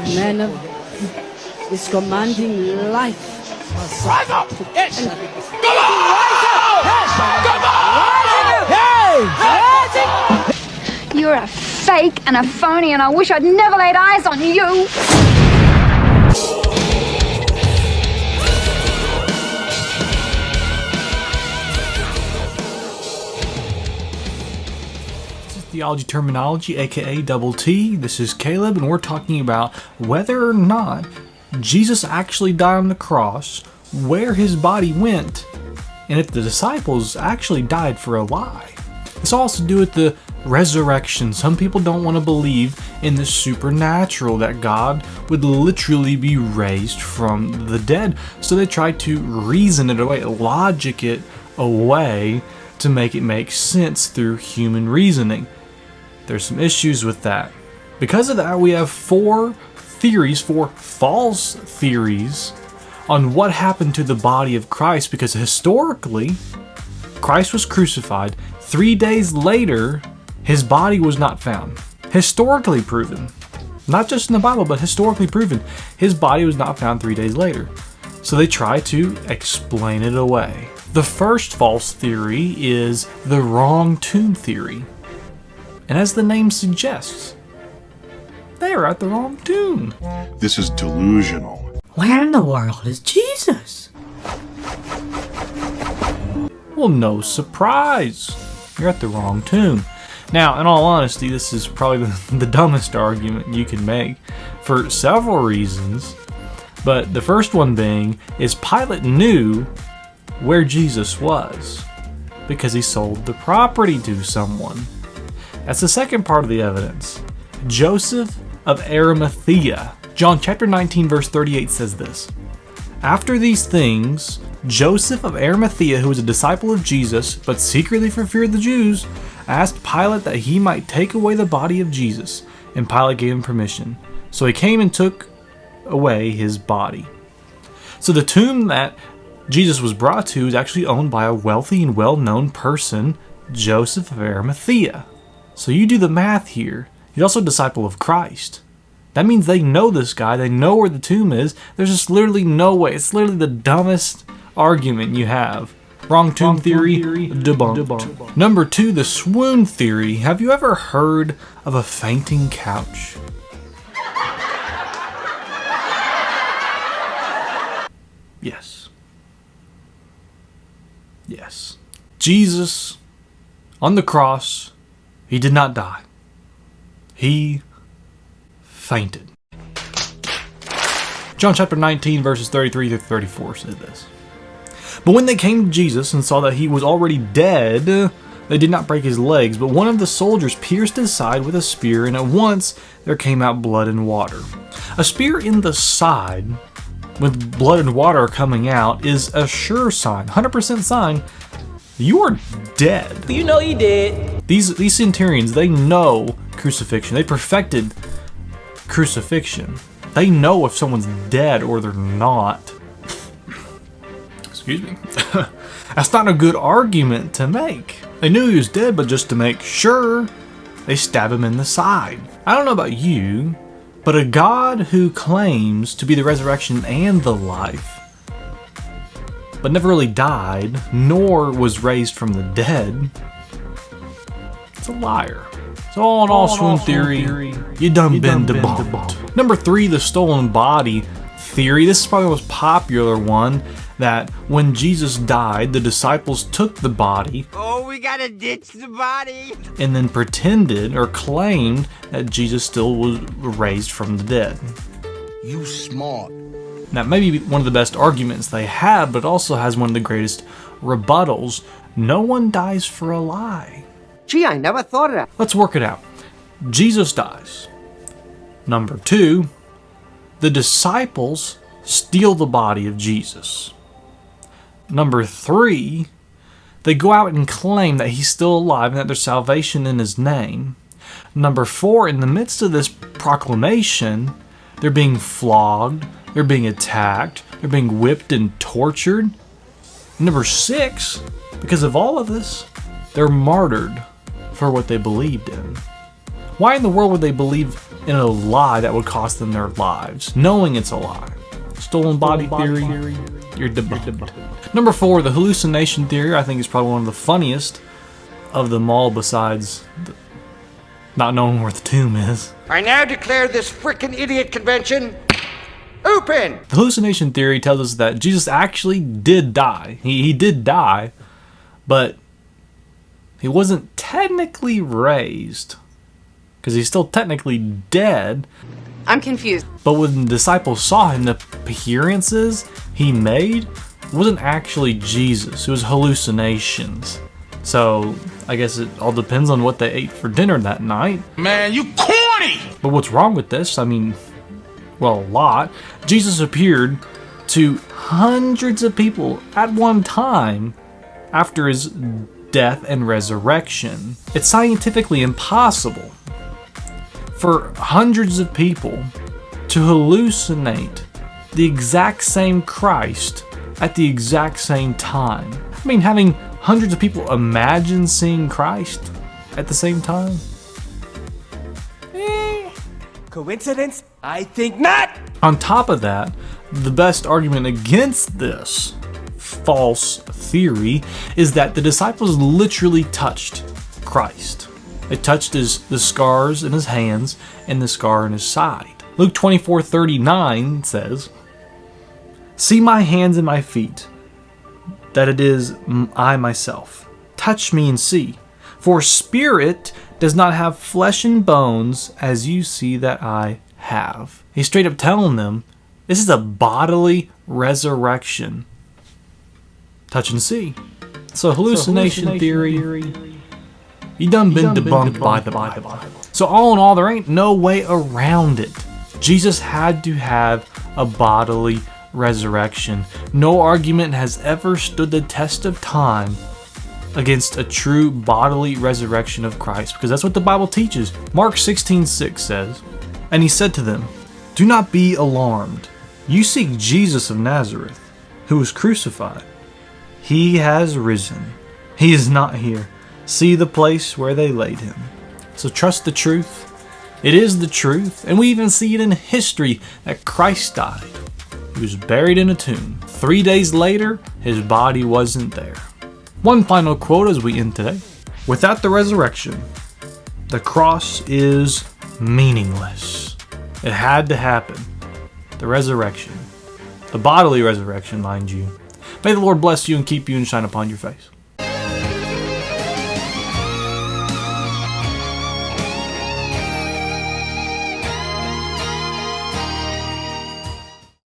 Man is commanding life. Rise up! Yes! Come on! Come on! Hey! You're a fake and a phony, and I wish I'd never laid eyes on you. Theology Terminology, aka Double T. This is Caleb, and we're talking about whether or not Jesus actually died on the cross, where his body went, and if the disciples actually died for a lie. This all has to do with the resurrection. Some people don't want to believe in the supernatural, that God would literally be raised from the dead. So they try to reason it away, logic it away to make it make sense through human reasoning. There's some issues with that. Because of that, we have four false theories on what happened to the body of Christ, because historically, Christ was crucified. 3 days later, his body was not found. Historically proven. Not just in the Bible, but historically proven. His body was not found 3 days later. So they try to explain it away. The first false theory is the wrong tomb theory. And as the name suggests, they are at the wrong tomb. This is delusional. Where in the world is Jesus? Well, no surprise. You're at the wrong tomb. Now, in all honesty, this is probably the dumbest argument you can make for several reasons. But the first one being is Pilate knew where Jesus was because he sold the property to someone. That's the second part of the evidence. Joseph of Arimathea. John chapter 19 verse 38 says this. After these things, Joseph of Arimathea, who was a disciple of Jesus, but secretly for fear of the Jews, asked Pilate that he might take away the body of Jesus, and Pilate gave him permission. So he came and took away his body. So the tomb that Jesus was brought to is actually owned by a wealthy and well-known person, Joseph of Arimathea. So you do the math here. He's also a disciple of Christ. That means they know this guy. They know where the tomb is. There's just literally no way. It's literally the dumbest argument you have. Wrong tomb theory, debunked. Number 2, the swoon theory. Have you ever heard of a fainting couch? Yes. Yes. Jesus, on the cross, he did not die. He fainted. John chapter 19 verses 33 through 34 says this. But when they came to Jesus and saw that he was already dead, they did not break his legs, but one of the soldiers pierced his side with a spear, and at once there came out blood and water. A spear in the side with blood and water coming out is a sure sign, 100% sign, you are dead. You know you did. These centurions, they know crucifixion. They perfected crucifixion. They know if someone's dead or they're not. Excuse me. That's not a good argument to make. They knew he was dead, but just to make sure, they stab him in the side. I don't know about you, but a God who claims to be the resurrection and the life, but never really died, nor was raised from the dead, it's a liar. So all in all, Swoon Theory, you done been debunked. Number 3, the stolen body theory. This is probably the most popular one, that when Jesus died, the disciples took the body. Oh, we gotta ditch the body. And then pretended or claimed that Jesus still was raised from the dead. You smart. That may be one of the best arguments they have, but it also has one of the greatest rebuttals. No one dies for a lie. Gee, I never thought of that. Let's work it out. Jesus dies. Number 2, the disciples steal the body of Jesus. Number 3, they go out and claim that he's still alive and that there's salvation in his name. Number 4, in the midst of this proclamation, they're being flogged, they're being attacked, they're being whipped and tortured. Number 6, because of all of this, they're martyred for what they believed in. Why in the world would they believe in a lie that would cost them their lives, knowing it's a lie. Stolen body theory, you're debunked. Number 4, the hallucination theory. I think is probably one of the funniest of them all, besides not knowing where the tomb is. I now declare this frickin' idiot convention open! The hallucination theory tells us that Jesus actually did die. He did die, but he wasn't technically raised, because he's still technically dead. I'm confused. But when the disciples saw him, the appearances he made wasn't actually Jesus. It was hallucinations. So I guess it all depends on what they ate for dinner that night. Man, you corny! But what's wrong with this? I mean, well, a lot. Jesus appeared to hundreds of people at one time after his death and resurrection. It's scientifically impossible for hundreds of people to hallucinate the exact same Christ at the exact same time. I mean, having hundreds of people imagine seeing Christ at the same time? Coincidence? I think not! On top of that, the best argument against this false theory is that the disciples literally touched Christ. They touched the scars in his hands and the scar in his side. Luke 24:39 says, "See my hands and my feet, that it is I myself. Touch me and see. For spirit does not have flesh and bones as you see that I have." He's straight up telling them this is a bodily resurrection. Touch and see. So hallucination theory, you done been debunked by the Bible. So all in all, there ain't no way around it. Jesus had to have a bodily resurrection. No argument has ever stood the test of time against a true bodily resurrection of Christ, because that's what the Bible teaches. Mark 16:6 says, "And he said to them, 'Do not be alarmed. You seek Jesus of Nazareth, who was crucified. He has risen. He is not here. See the place where they laid him.'" So trust the truth. It is the truth, and we even see it in history that Christ died. He was buried in a tomb. 3 days later, his body wasn't there. One final quote as we end today. "Without the resurrection, the cross is meaningless." It had to happen. The resurrection. The bodily resurrection, mind you. May the Lord bless you and keep you and shine upon your face.